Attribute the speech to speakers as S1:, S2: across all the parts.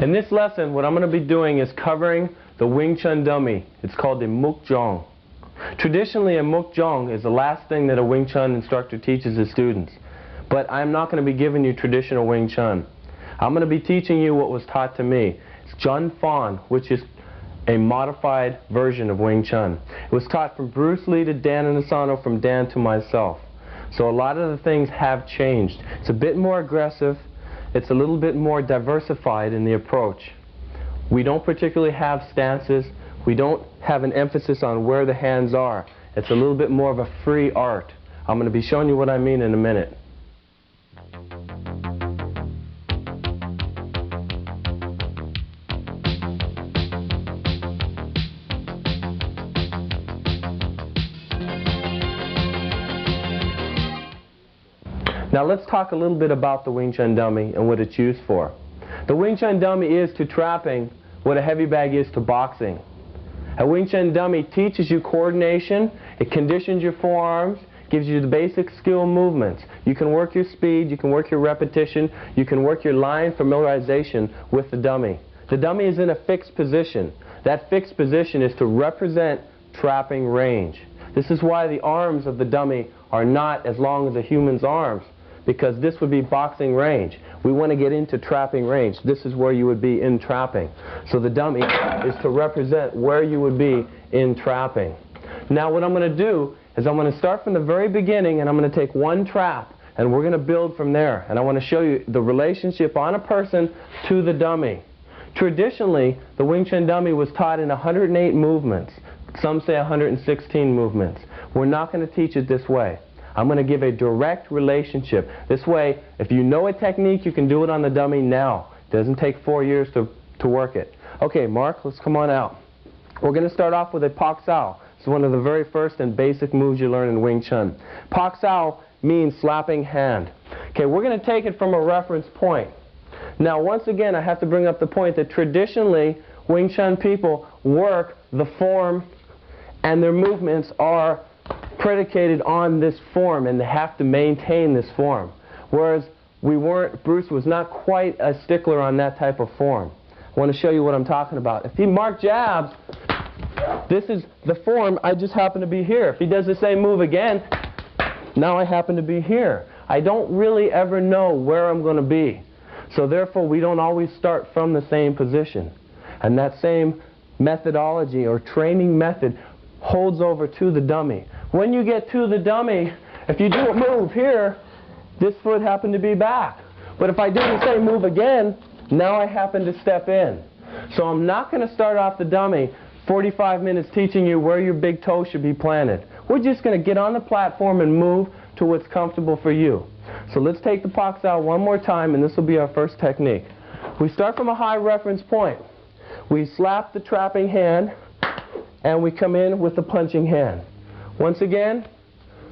S1: In this lesson, what I'm going to be doing is covering the Wing Chun dummy. It's called the mukjong. Traditionally, a mukjong is the last thing that a Wing Chun instructor teaches his students. But I'm not going to be giving you traditional Wing Chun. I'm going to be teaching you what was taught to me. It's Chun Fan, which is a modified version of Wing Chun. It was taught from Bruce Lee to Dan Inosanto, from Dan to myself. So a lot of the things have changed. It's a bit more aggressive. It's a little bit more diversified in the approach. We don't particularly have stances. We don't have an emphasis on where the hands are. It's a little bit more of a free art. I'm going to be showing you what I mean in a minute. Now let's talk a little bit about the Wing Chun dummy and what it's used for. The Wing Chun dummy is to trapping what a heavy bag is to boxing. A Wing Chun dummy teaches you coordination, it conditions your forearms, gives you the basic skill movements. You can work your speed, you can work your repetition, you can work your line familiarization with the dummy. The dummy is in a fixed position. That fixed position is to represent trapping range. This is why the arms of the dummy are not as long as a human's arms, because this would be boxing range. We want to get into trapping range. This is where you would be in trapping. So the dummy is to represent where you would be in trapping. Now what I'm going to do is I'm going to start from the very beginning, and I'm going to take one trap and we're going to build from there. And I want to show you the relationship on a person to the dummy. Traditionally, the Wing Chun dummy was taught in 108 movements. Some say 116 movements. We're not going to teach it this way. I'm going to give a direct relationship. This way, if you know a technique, you can do it on the dummy now. It doesn't take 4 years to work it. Okay, Mark, let's come on out. We're going to start off with a Pak Sao. It's one of the very first and basic moves you learn in Wing Chun. Pak Sao means slapping hand. Okay, we're going to take it from a reference point. Now, once again, I have to bring up the point that traditionally, Wing Chun people work the form, and their movements are predicated on this form, and they have to maintain this form. Whereas Bruce was not quite a stickler on that type of form. I want to show you what I'm talking about. If Mark jabs, this is the form, I just happen to be here. If he does the same move again, now I happen to be here. I don't really ever know where I'm going to be. So therefore, we don't always start from the same position. And that same methodology or training method holds over to the dummy. When you get to the dummy, if you do a move here, this foot happened to be back. But if I do the same move again, now I happen to step in. So I'm not going to start off the dummy 45 minutes teaching you where your big toe should be planted. We're just going to get on the platform and move to what's comfortable for you. So let's take the Pak Sao one more time, and this will be our first technique. We start from a high reference point. We slap the trapping hand, and we come in with the punching hand. Once again,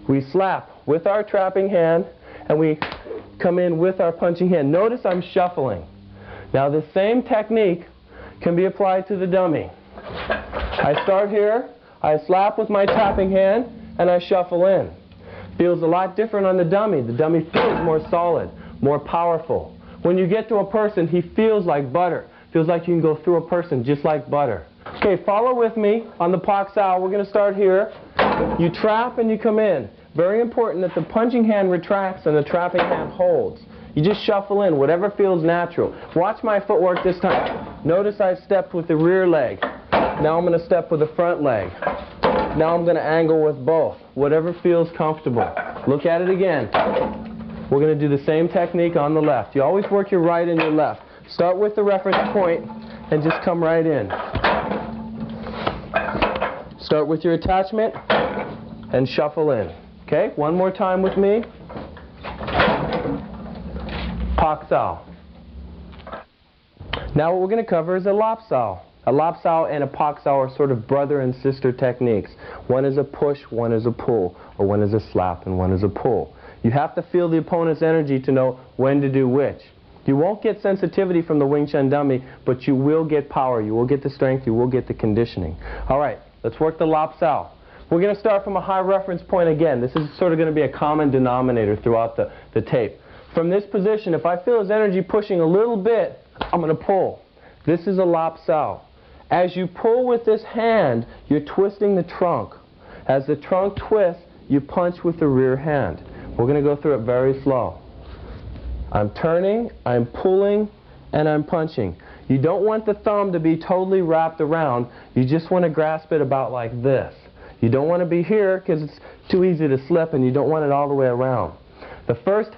S1: we slap with our trapping hand, and we come in with our punching hand. Notice I'm shuffling. Now the same technique can be applied to the dummy. I start here, I slap with my trapping hand, and I shuffle in. Feels a lot different on the dummy. The dummy feels more solid, more powerful. When you get to a person, he feels like butter. Feels like you can go through a person just like butter. Okay, follow with me on the Pak Sao. We're going to start here. You trap and you come in. Very important that the punching hand retracts and the trapping hand holds. You just shuffle in, whatever feels natural. Watch my footwork this time. Notice I stepped with the rear leg. Now I'm going to step with the front leg. Now I'm going to angle with both. Whatever feels comfortable. Look at it again. We're going to do the same technique on the left. You always work your right and your left. Start with the reference point and just come right in. Start with your attachment and shuffle in. Okay, one more time with me. Pak Sao. Now what we're going to cover is a Lap Sao. A Lap Sao and a Pak Sao are sort of brother and sister techniques. One is a push, one is a pull, or one is a slap and one is a pull. You have to feel the opponent's energy to know when to do which. You won't get sensitivity from the Wing Chun dummy, but you will get power, you will get the strength, you will get the conditioning. All right, let's work the Lap Sao. We're going to start from a high reference point again. This is sort of going to be a common denominator throughout the tape. From this position, if I feel his energy pushing a little bit, I'm going to pull. This is a lap sao. As you pull with this hand, you're twisting the trunk. As the trunk twists, you punch with the rear hand. We're going to go through it very slow. I'm turning, I'm pulling, and I'm punching. You don't want the thumb to be totally wrapped around. You just want to grasp it about like this. You don't want to be here because it's too easy to slip, and you don't want it all the way around. The first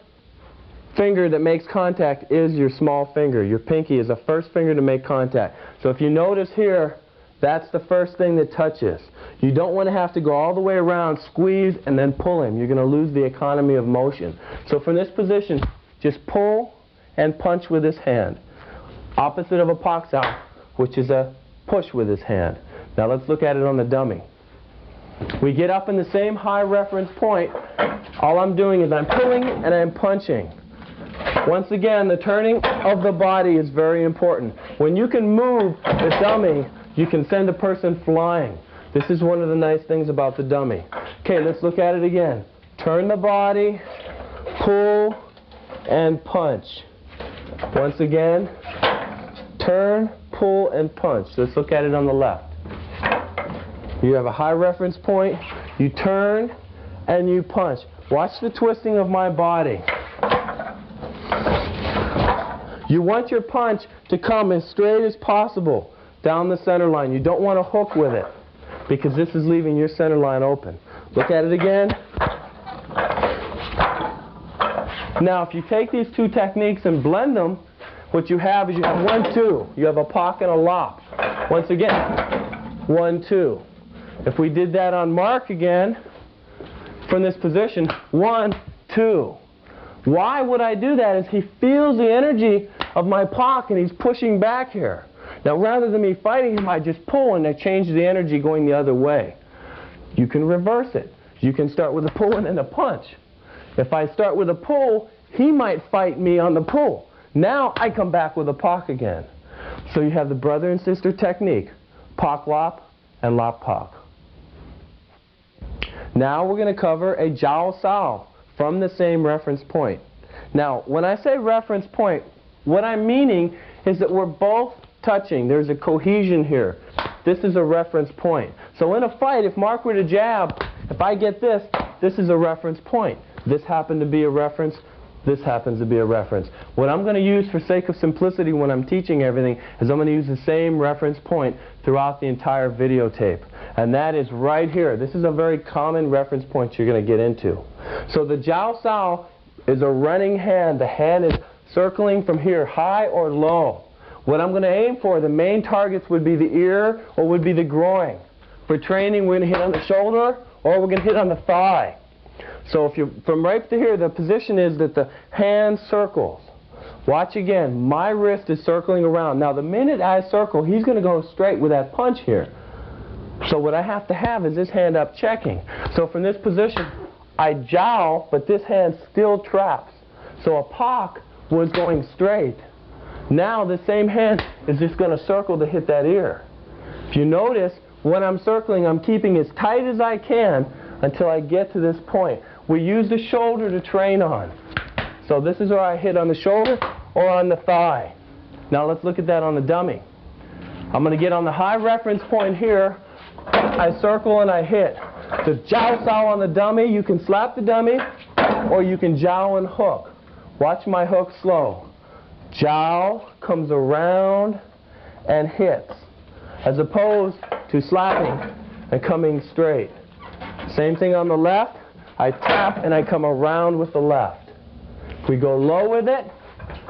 S1: finger that makes contact is your small finger. Your pinky is the first finger to make contact. So if you notice here, that's the first thing that touches. You don't want to have to go all the way around, squeeze, and then pull him. You're going to lose the economy of motion. So from this position, just pull and punch with this hand. Opposite of a pak sao, which is a push with his hand. Now let's look at it on the dummy. We get up in the same high reference point. All I'm doing is I'm pulling and I'm punching. Once again, the turning of the body is very important. When you can move the dummy, you can send a person flying. This is one of the nice things about the dummy. Okay, let's look at it again. Turn the body, pull, and punch. Once again, turn, pull, and punch. Let's look at it on the left. You have a high reference point, you turn, and you punch. Watch the twisting of my body. You want your punch to come as straight as possible down the center line. You don't want to hook with it because this is leaving your center line open. Look at it again. Now if you take these two techniques and blend them, what you have is you have 1, 2. You have a pak and a lap. Once again, 1, 2. If we did that on Mark again, from this position, 1, 2. Why would I do that? Is he feels the energy of my pak and he's pushing back here. Now rather than me fighting him, I just pull and I change the energy going the other way. You can reverse it. You can start with a pull and then a punch. If I start with a pull, he might fight me on the pull. Now I come back with a pak again. So you have the brother and sister technique, pak lap and lap pak. Now we're going to cover a jiao sao from the same reference point. Now when I say reference point, what I'm meaning is that we're both touching. There's a cohesion here. This is a reference point. So in a fight, if Mark were to jab, if I get this, this is a reference point. This happened to be a reference. This happens to be a reference. What I'm going to use for sake of simplicity when I'm teaching everything is I'm going to use the same reference point throughout the entire videotape. And that is right here. This is a very common reference point you're going to get into. So the jiao sao is a running hand. The hand is circling from here, high or low. What I'm going to aim for, the main targets would be the ear or would be the groin. For training, we're going to hit on the shoulder or we're going to hit on the thigh. So if you're from right to here, the position is that the hand circles. Watch again. My wrist is circling around. Now the minute I circle, he's going to go straight with that punch here. So what I have to have is this hand up checking. So from this position, I jiao, but this hand still traps. So a pak was going straight. Now the same hand is just going to circle to hit that ear. If you notice, when I'm circling, I'm keeping as tight as I can until I get to this point. We use the shoulder to train on. So this is where I hit on the shoulder or on the thigh. Now let's look at that on the dummy. I'm going to get on the high reference point here. I circle and I hit. The jiao sao on the dummy, you can slap the dummy or you can jiao and hook. Watch my hook slow. Jiao comes around and hits, as opposed to slapping and coming straight. Same thing on the left. I tap and I come around with the left. If we go low with it,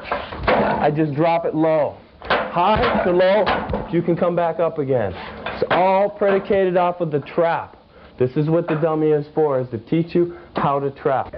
S1: I just drop it low. High to low, you can come back up again. It's all predicated off of the trap. This is what the dummy is for, is to teach you how to trap.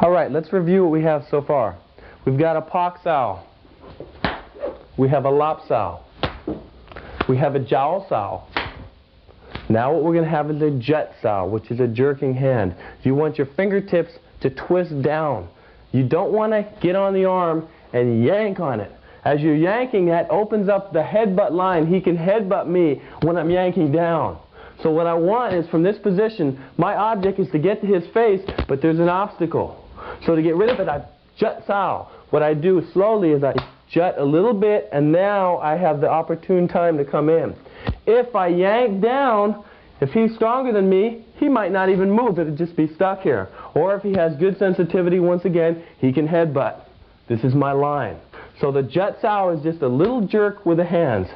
S1: All right, let's review what we have so far. We've got a pak sao. We have a lap sao. We have a jiao sao. Now what we're going to have is a jet sao, which is a jerking hand. You want your fingertips to twist down. You don't want to get on the arm and yank on it. As you're yanking, that opens up the headbutt line. He can headbutt me when I'm yanking down. So what I want is, from this position, my object is to get to his face, but there's an obstacle. So to get rid of it, I jut sao. What I do slowly is I jut a little bit, and now I have the opportune time to come in. If I yank down, if he's stronger than me, he might not even move. It'll just be stuck here. Or if he has good sensitivity, once again, he can headbutt. This is my line. So the jut sao is just a little jerk with the hands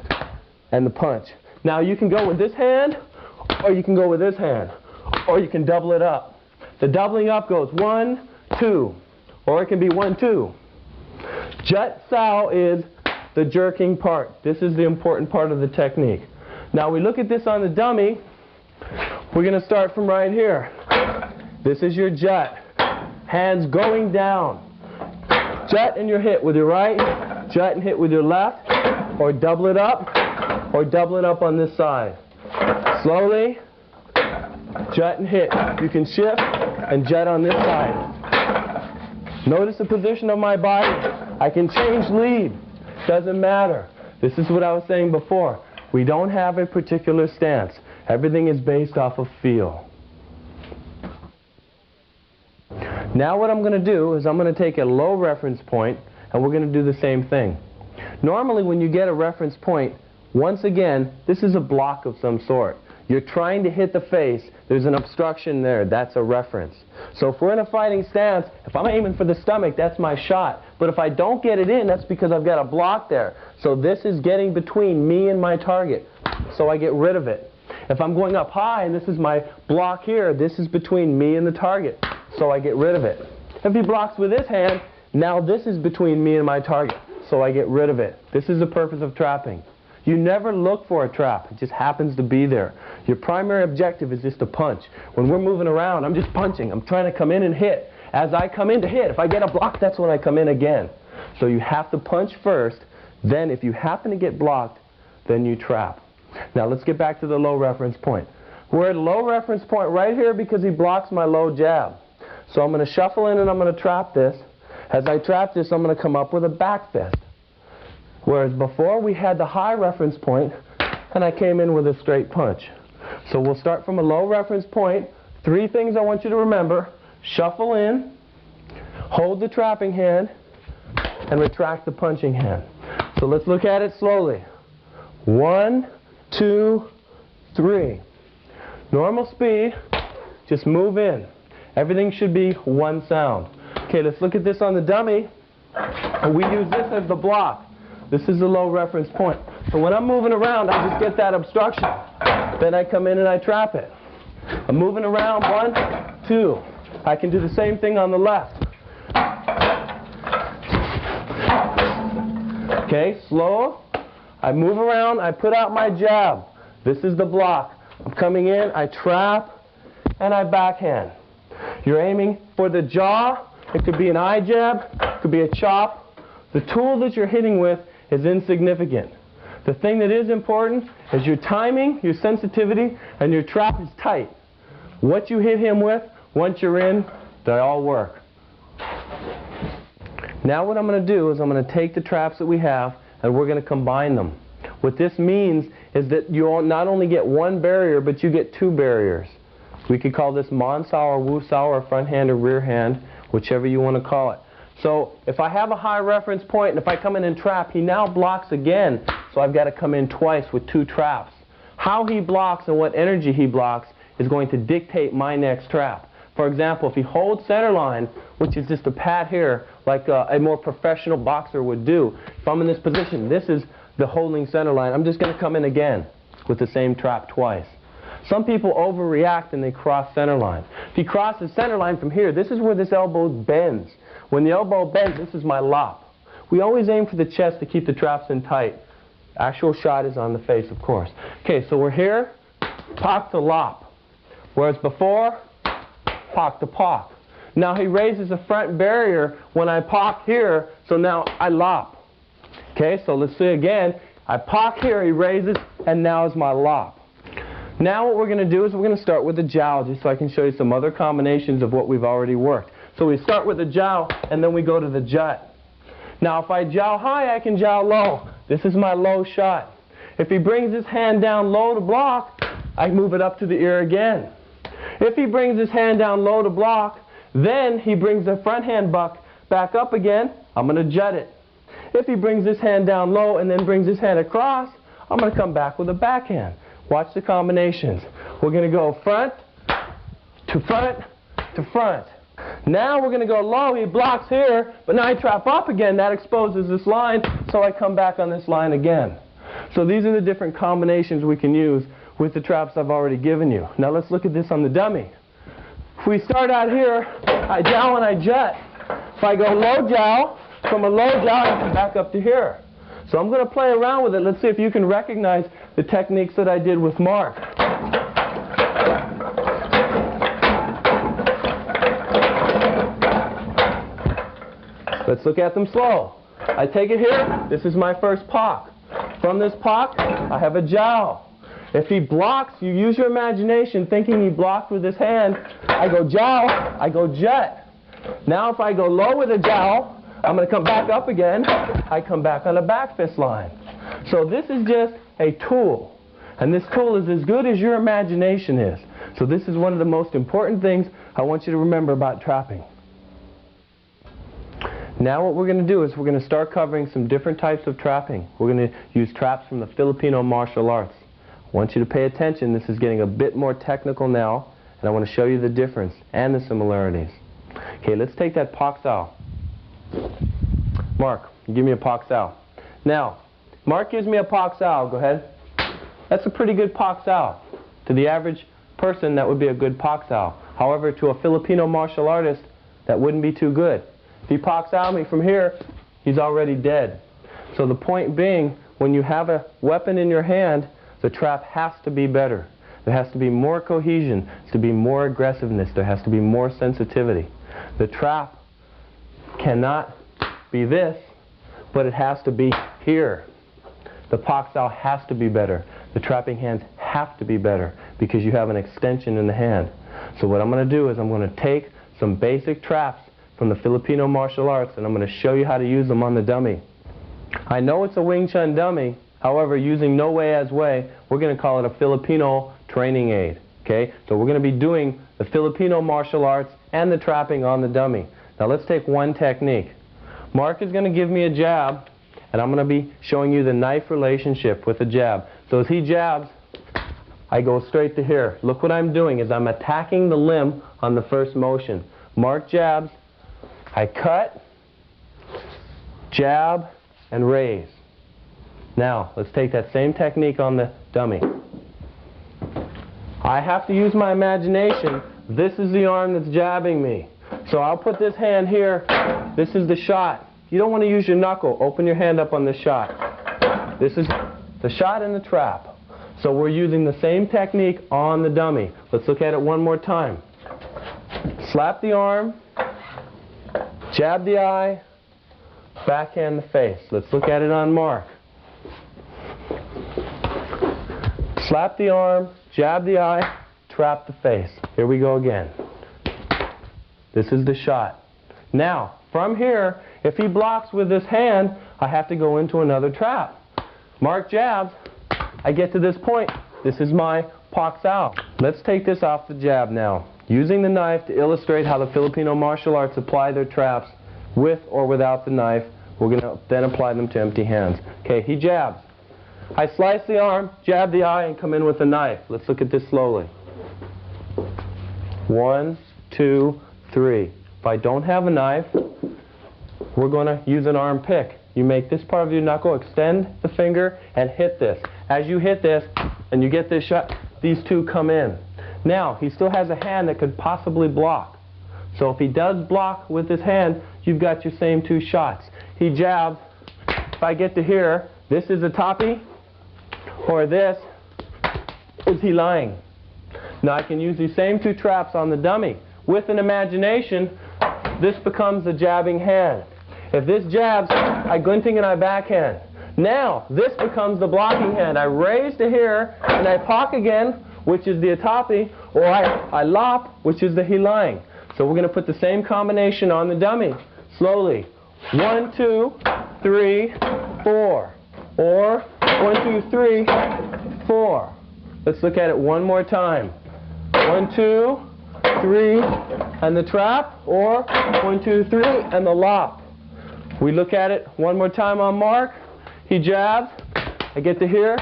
S1: and the punch. Now you can go with this hand, or you can go with this hand, or you can double it up. The doubling up goes 1, 2, or it can be 1, 2. Jut sao is the jerking part. This is the important part of the technique. Now we look at this on the dummy. We're going to start from right here. This is your jut. Hands going down. Jut and your hit with your right, jut and hit with your left, or double it up on this side. Slowly, jut and hit. You can shift and jut on this side. Notice the position of my body. I can change lead. Doesn't matter. This is what I was saying before. We don't have a particular stance. Everything is based off of feel. Now what I'm going to do is I'm going to take a low reference point, and we're going to do the same thing. Normally when you get a reference point, once again, this is a block of some sort. You're trying to hit the face. There's an obstruction there. That's a reference. So if we're in a fighting stance, if I'm aiming for the stomach, that's my shot. But if I don't get it in, that's because I've got a block there. So this is getting between me and my target. So I get rid of it. If I'm going up high and this is my block here, this is between me and the target. So I get rid of it. If he blocks with his hand, now this is between me and my target. So I get rid of it. This is the purpose of trapping. You never look for a trap. It just happens to be there. Your primary objective is just to punch. When we're moving around, I'm just punching. I'm trying to come in and hit. As I come in to hit, if I get a block, that's when I come in again. So you have to punch first. Then if you happen to get blocked, then you trap. Now let's get back to the low reference point. We're at a low reference point right here because he blocks my low jab. So I'm going to shuffle in and I'm going to trap this. As I trap this, I'm going to come up with a back fist. Whereas before we had the high reference point and I came in with a straight punch. So we'll start from a low reference point. 3 things I want you to remember. Shuffle in, hold the trapping hand, and retract the punching hand. So let's look at it slowly. 1, 2, 3. Normal speed, just move in. Everything should be one sound. Okay, let's look at this on the dummy. We use this as the block. This is the low reference point. So when I'm moving around, I just get that obstruction. Then I come in and I trap it. I'm moving around, 1, 2. I can do the same thing on the left. Okay, slow. I move around, I put out my jab. This is the block. I'm coming in, I trap, and I backhand. You're aiming for the jaw. It could be an eye jab, it could be a chop. The tool that you're hitting with is insignificant. The thing that is important is your timing, your sensitivity, and your trap is tight. What you hit him with, once you're in, they all work. Now what I'm going to do is I'm going to take the traps that we have and we're going to combine them. What this means is that you not only get one barrier, but you get 2 barriers. We could call this Man Sao or Wu Sao or front hand or rear hand, whichever you want to call it. So if I have a high reference point and if I come in and trap, he now blocks again. So I've got to come in twice with 2 traps. How he blocks and what energy he blocks is going to dictate my next trap. For example, if he holds center line, which is just a pat here, like a more professional boxer would do, if I'm in this position, this is the holding center line, I'm just going to come in again with the same trap twice. Some people overreact and they cross center line. If he crosses center line from here, this is where this elbow bends. When the elbow bends, this is my lop. We always aim for the chest to keep the traps in tight. Actual shot is on the face, of course. Okay, so we're here, pak to lop. Whereas before, pak to pak. Now he raises the front barrier when I pop here, so now I lop. Okay, so let's see again. I pop here, he raises, and now is my lop. Now what we're going to do is we're going to start with the jowl, just so I can show you some other combinations of what we've already worked. So we start with the jowl, and then we go to the jut. Now if I jowl high, I can jowl low. This is my low shot. If he brings his hand down low to block, I move it up to the ear again. If he brings his hand down low to block, then he brings the front hand back up again, I'm going to jut it. If he brings his hand down low and then brings his hand across, I'm going to come back with a backhand. Watch the combinations. We're going to go front to front to front. Now we're going to go low. He blocks here, but now I trap up again. That exposes this line, so I come back on this line again. So these are the different combinations we can use with the traps I've already given you. Now let's look at this on the dummy. If we start out here, I jowl and I jut. If I go low jowl, from a low jowl I come back up to here. So I'm going to play around with it. Let's see if you can recognize the techniques that I did with Mark. Let's look at them slow. I take it here. This is my first pock. From this pock, I have a jowl. If he blocks, you use your imagination thinking he blocked with his hand. I go jowl, I go jut. Now if I go low with a jowl, I'm going to come back up again. I come back on a back fist line. So this is just a tool. And this tool is as good as your imagination is. So this is one of the most important things I want you to remember about trapping. Now what we're going to do is we're going to start covering some different types of trapping. We're going to use traps from the Filipino martial arts. I want you to pay attention. This is getting a bit more technical now, and I want to show you the difference and the similarities. Okay, let's take that pak sao. Mark, give me a pak sao. Now, Mark gives me a pak sao. Go ahead. That's a pretty good pak sao. To the average person, that would be a good pak sao. However, to a Filipino martial artist, that wouldn't be too good. If he pak sao me from here, he's already dead. So the point being, when you have a weapon in your hand, the trap has to be better. There has to be more cohesion. There has to be more aggressiveness. There has to be more sensitivity. The trap cannot be this, but it has to be here. The pak sao has to be better. The trapping hands have to be better because you have an extension in the hand. So what I'm going to do is I'm going to take some basic traps from the Filipino martial arts and I'm going to show you how to use them on the dummy. I know it's a Wing Chun dummy. However, using No Way As Way, we're going to call it a Filipino training aid. Okay? So we're going to be doing the Filipino martial arts and the trapping on the dummy. Now let's take one technique. Mark is going to give me a jab, and I'm going to be showing you the knife relationship with the jab. So as he jabs, I go straight to here. Look what I'm doing is I'm attacking the limb on the first motion. Mark jabs, I cut, jab, and raise. Now, let's take that same technique on the dummy. I have to use my imagination. This is the arm that's jabbing me. So I'll put this hand here. This is the shot. You don't want to use your knuckle. Open your hand up on the shot. This is the shot and the trap. So we're using the same technique on the dummy. Let's look at it one more time. Slap the arm, jab the eye, backhand the face. Let's look at it on Mark. Slap the arm, jab the eye, trap the face. Here we go again. This is the shot. Now, from here, if he blocks with this hand, I have to go into another trap. Mark jabs, I get to this point. This is my pak sao. Let's take this off the jab now. Using the knife to illustrate how the Filipino martial arts apply their traps with or without the knife, we're going to then apply them to empty hands. Okay, he jabs. I slice the arm, jab the eye, and come in with the knife. Let's look at this slowly. 1, 2, 3. If I don't have a knife, we're going to use an arm pick. You make this part of your knuckle, extend the finger, and hit this. As you hit this, and you get this shot, these two come in. Now, he still has a hand that could possibly block. So if he does block with his hand, you've got your same two shots. He jabs. If I get to here, this is a toppy, or this is he lying. Now I can use these same two traps on the dummy. With an imagination, this becomes the jabbing hand. If this jabs, I gunting and I backhand. Now, this becomes the blocking hand. I raise to here, and I pak again, which is the atapi, or I lop, which is the hilang. So we're going to put the same combination on the dummy. Slowly. 1, 2, 3, 4. Or 1, 2, 3, 4. Let's look at it one more time. 1, 2, 3, and the trap, or 1, 2, 3, and the lop. We look at it one more time on Mark. He jabs, I get to here,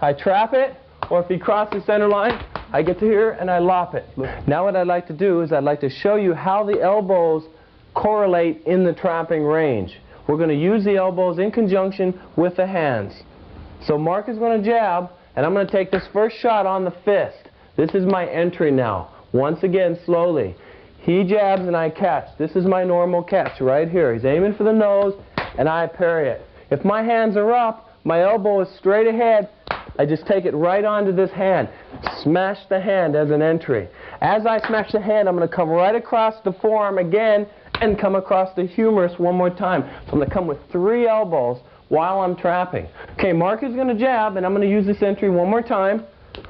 S1: I trap it, or if he crosses center line, I get to here and I lop it. Now what I'd like to do is I'd like to show you how the elbows correlate in the trapping range. We're going to use the elbows in conjunction with the hands. So Mark is going to jab, and I'm going to take this first shot on the fist. This is my entry now. Once again, slowly. He jabs and I catch. This is my normal catch right here. He's aiming for the nose, and I parry it. If my hands are up, my elbow is straight ahead, I just take it right onto this hand. Smash the hand as an entry. As I smash the hand, I'm going to come right across the forearm again and come across the humerus one more time. So I'm going to come with 3 elbows while I'm trapping. Okay, Mark is going to jab, and I'm going to use this entry one more time.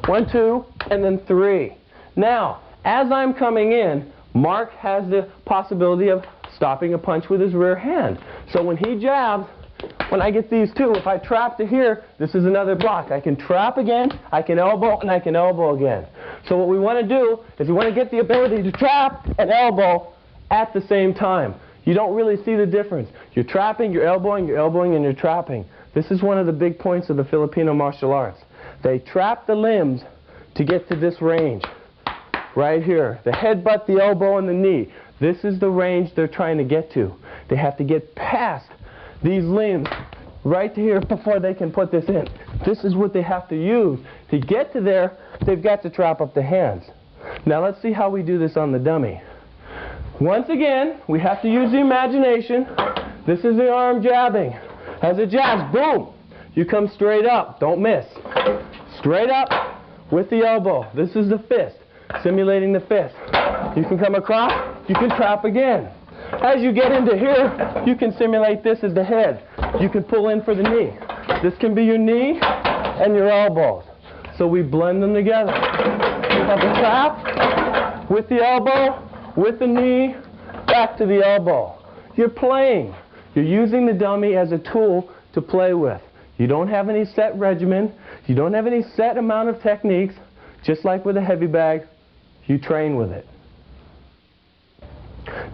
S1: 1, 2, and then 3. Now, as I'm coming in, Mark has the possibility of stopping a punch with his rear hand. So when he jabs, when I get these two, if I trap to here, this is another block. I can trap again, I can elbow, and I can elbow again. So what we want to do is we want to get the ability to trap and elbow at the same time. You don't really see the difference. You're trapping, you're elbowing, and you're trapping. This is one of the big points of the Filipino martial arts. They trap the limbs to get to this range. Right here. The headbutt, the elbow, and the knee. This is the range they're trying to get to. They have to get past these limbs right to here before they can put this in. This is what they have to use. To get to there, they've got to trap up the hands. Now let's see how we do this on the dummy. Once again, we have to use the imagination. This is the arm jabbing. As it jabs, boom! You come straight up. Don't miss. Straight up with the elbow. This is the fist, simulating the fist. You can come across, you can trap again. As you get into here, you can simulate this as the head. You can pull in for the knee. This can be your knee and your elbows. So we blend them together. You have the trap with the elbow, with the knee, back to the elbow. You're playing. You're using the dummy as a tool to play with. You don't have any set regimen. You don't have any set amount of techniques. Just like with a heavy bag, you train with it.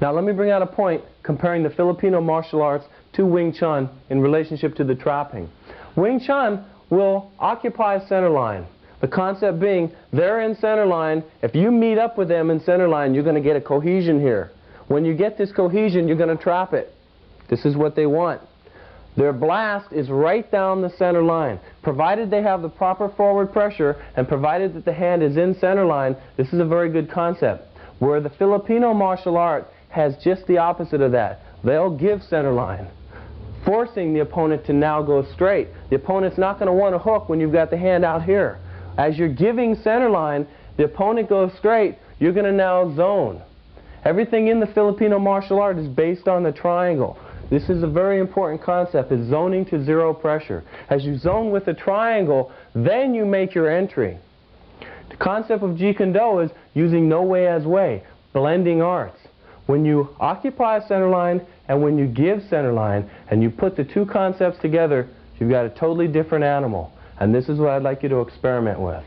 S1: Now let me bring out a point comparing the Filipino martial arts to Wing Chun in relationship to the trapping. Wing Chun will occupy center line. The concept being, they're in center line. If you meet up with them in center line, you're going to get a cohesion here. When you get this cohesion, you're going to trap it. This is what they want. Their blast is right down the center line. Provided they have the proper forward pressure and provided that the hand is in center line, this is a very good concept. Where the Filipino martial art has just the opposite of that. They'll give center line, forcing the opponent to now go straight. The opponent's not going to want to hook when you've got the hand out here. As you're giving center line, the opponent goes straight, you're going to now zone. Everything in the Filipino martial art is based on the triangle. This is a very important concept, is zoning to zero pressure. As you zone with the triangle, then you make your entry. The concept of Jeet Kune Do is using no way as way, blending arts. When you occupy center line and when you give center line and you put the two concepts together, you've got a totally different animal. And this is what I'd like you to experiment with.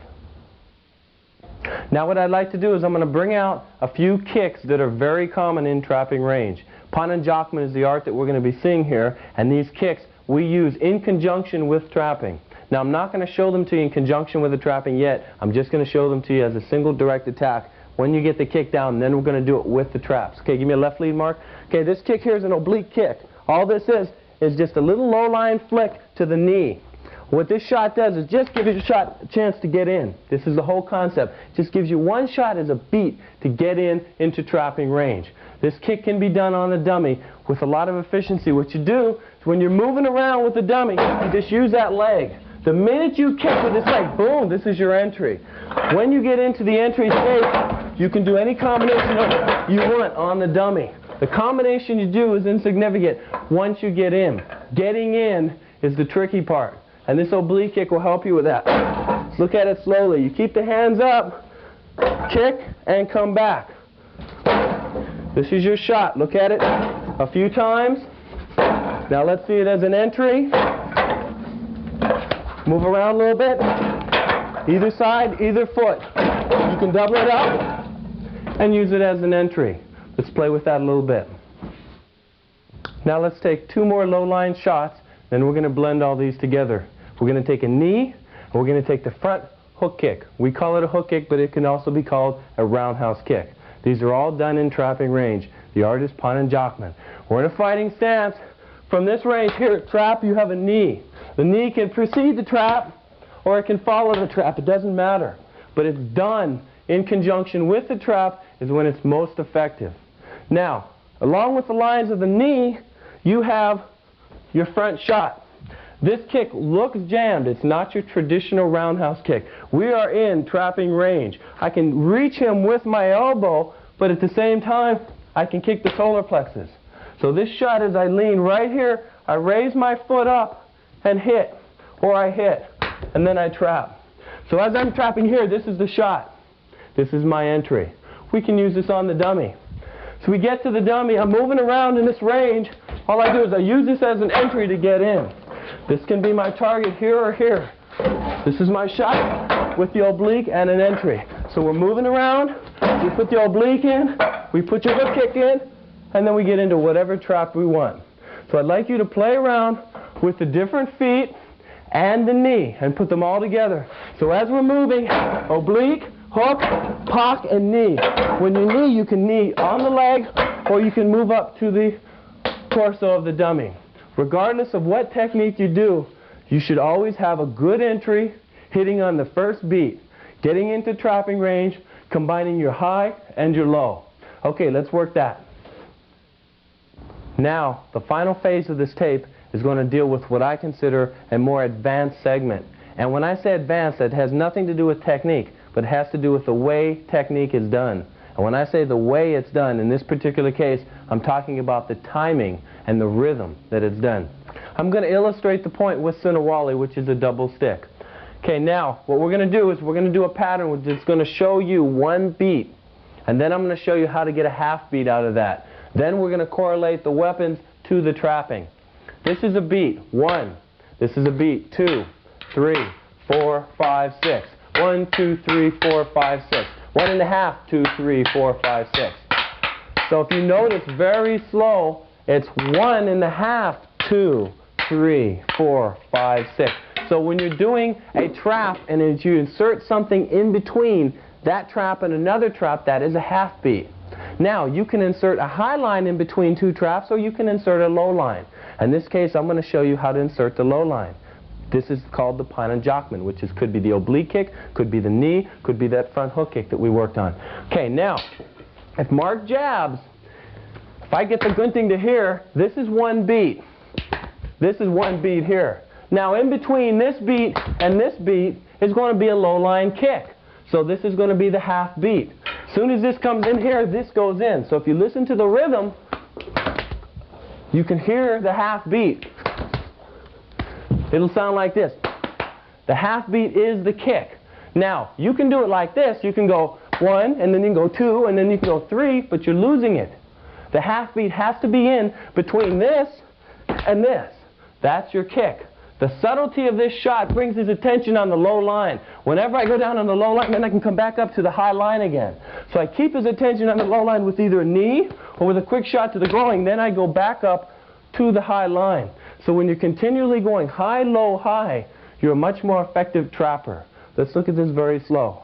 S1: Now what I'd like to do is I'm going to bring out a few kicks that are very common in trapping range. Pananjakman is the art that we're going to be seeing here, and these kicks we use in conjunction with trapping. Now I'm not going to show them to you in conjunction with the trapping yet. I'm just going to show them to you as a single direct attack when you get the kick down, and then we're going to do it with the traps. Okay, give me a left lead, Mark. Okay, this kick here is an oblique kick. All this is just a little low line flick to the knee. What this shot does is just give you a chance to get in. This is the whole concept. Just gives you one shot as a beat to get into trapping range. This kick can be done on a dummy with a lot of efficiency. What you do is when you're moving around with the dummy, you just use that leg. The minute you kick with this leg, boom, this is your entry. When you get into the entry stage, you can do any combination of you want on the dummy. The combination you do is insignificant once you get in. Getting in is the tricky part. And this oblique kick will help you with that. Let's look at it slowly. You keep the hands up, kick, and come back. This is your shot. Look at it a few times. Now let's see it as an entry. Move around a little bit. Either side, either foot. You can double it up and use it as an entry. Let's play with that a little bit. Now let's take 2 more low line shots, then we're going to blend all these together. We're going to take a knee, and we're going to take the front hook kick. We call it a hook kick, but it can also be called a roundhouse kick. These are all done in trapping range. The art is MaNuLaToR'S. We're in a fighting stance. From this range here at trap, you have a knee. The knee can precede the trap, or it can follow the trap. It doesn't matter. But it's done in conjunction with the trap is when it's most effective. Now, along with the lines of the knee, you have your front shot. This kick looks jammed. It's not your traditional roundhouse kick. We are in trapping range. I can reach him with my elbow, but at the same time, I can kick the solar plexus. So this shot is I lean right here, I raise my foot up and hit, or I hit, and then I trap. So as I'm trapping here, this is the shot. This is my entry. We can use this on the dummy. So we get to the dummy, I'm moving around in this range. All I do is I use this as an entry to get in. This can be my target here or here. This is my shot with the oblique and an entry. So we're moving around, we put the oblique in, we put your hook kick in, and then we get into whatever trap we want. So I'd like you to play around with the different feet and the knee and put them all together. So as we're moving, oblique, hook, pock, and knee. When you knee, you can knee on the leg or you can move up to the torso of the dummy. Regardless of what technique you do, you should always have a good entry, hitting on the first beat, getting into trapping range, combining your high and your low. Okay, let's work that. Now, the final phase of this tape is going to deal with what I consider a more advanced segment. And when I say advanced, that has nothing to do with technique, but it has to do with the way technique is done. And when I say the way it's done, in this particular case, I'm talking about the timing and the rhythm that it's done. I'm going to illustrate the point with Sunawali, which is a double stick. Okay, now, what we're going to do is we're going to do a pattern which is going to show you one beat. And then I'm going to show you how to get a half beat out of that. Then we're going to correlate the weapons to the trapping. This is a beat, 1. This is a beat, 2, 3, 4, 5, 6. 1, 2, 3, 4, 5, 6. 1.5, 2, 3, 4, 5, 6. So if you notice very slow, it's 1.5, 2, 3, 4, 5, 6. So when you're doing a trap and as you insert something in between that trap and another trap, that is a half beat. Now you can insert a high line in between 2 traps or you can insert a low line. In this case, I'm going to show you how to insert the low line. This is called the MaNuLaToR'S, which could be the oblique kick, could be the knee, could be that front hook kick that we worked on. Okay, now, if Mark jabs, if I get the gunting to here, this is one beat. This is one beat here. Now, in between this beat and this beat is going to be a low line kick. So this is going to be the half beat. As soon as this comes in here, this goes in. So if you listen to the rhythm, you can hear the half beat. It'll sound like this. The half beat is the kick. Now, you can do it like this. You can go 1, and then you can go 2, and then you can go 3, but you're losing it. The half beat has to be in between this and this. That's your kick. The subtlety of this shot brings his attention on the low line. Whenever I go down on the low line, then I can come back up to the high line again. So I keep his attention on the low line with either a knee or with a quick shot to the groin. Then I go back up to the high line. So when you're continually going high, low, high, you're a much more effective trapper. Let's look at this very slow.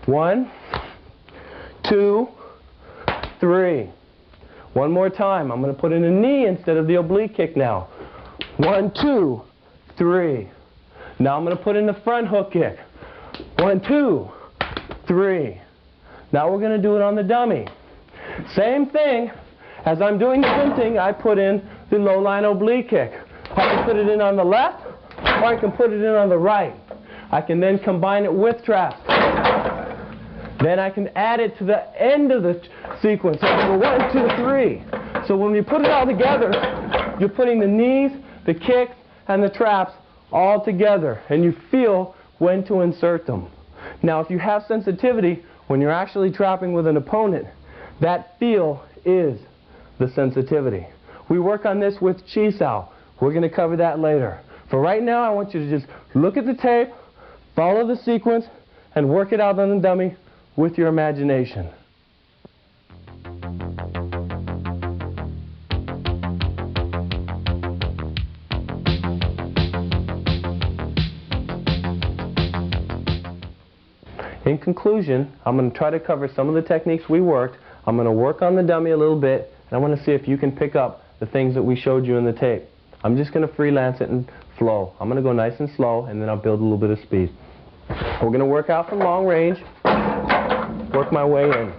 S1: 1, 2, 3. One more time. I'm going to put in a knee instead of the oblique kick now. 1, 2, 3. Now I'm going to put in the front hook kick. 1, 2, 3. Now we're going to do it on the dummy. Same thing. As I'm doing the gunting, I put in the low line oblique kick. I can put it in on the left, or I can put it in on the right. I can then combine it with traps. Then I can add it to the end of the sequence. So I go 1, 2, 3. So when you put it all together, you're putting the knees, the kicks, and the traps all together, and you feel when to insert them. Now, if you have sensitivity, when you're actually trapping with an opponent, that feel is the sensitivity. We work on this with Chi Sao. We're going to cover that later. For right now, I want you to just look at the tape, follow the sequence, and work it out on the dummy with your imagination. In conclusion, I'm going to try to cover some of the techniques we worked. I'm going to work on the dummy a little bit, and I want to see if you can pick up the things that we showed you in the tape. I'm just going to freelance it and flow. I'm going to go nice and slow, and then I'll build a little bit of speed. We're going to work out from long range, work my way in.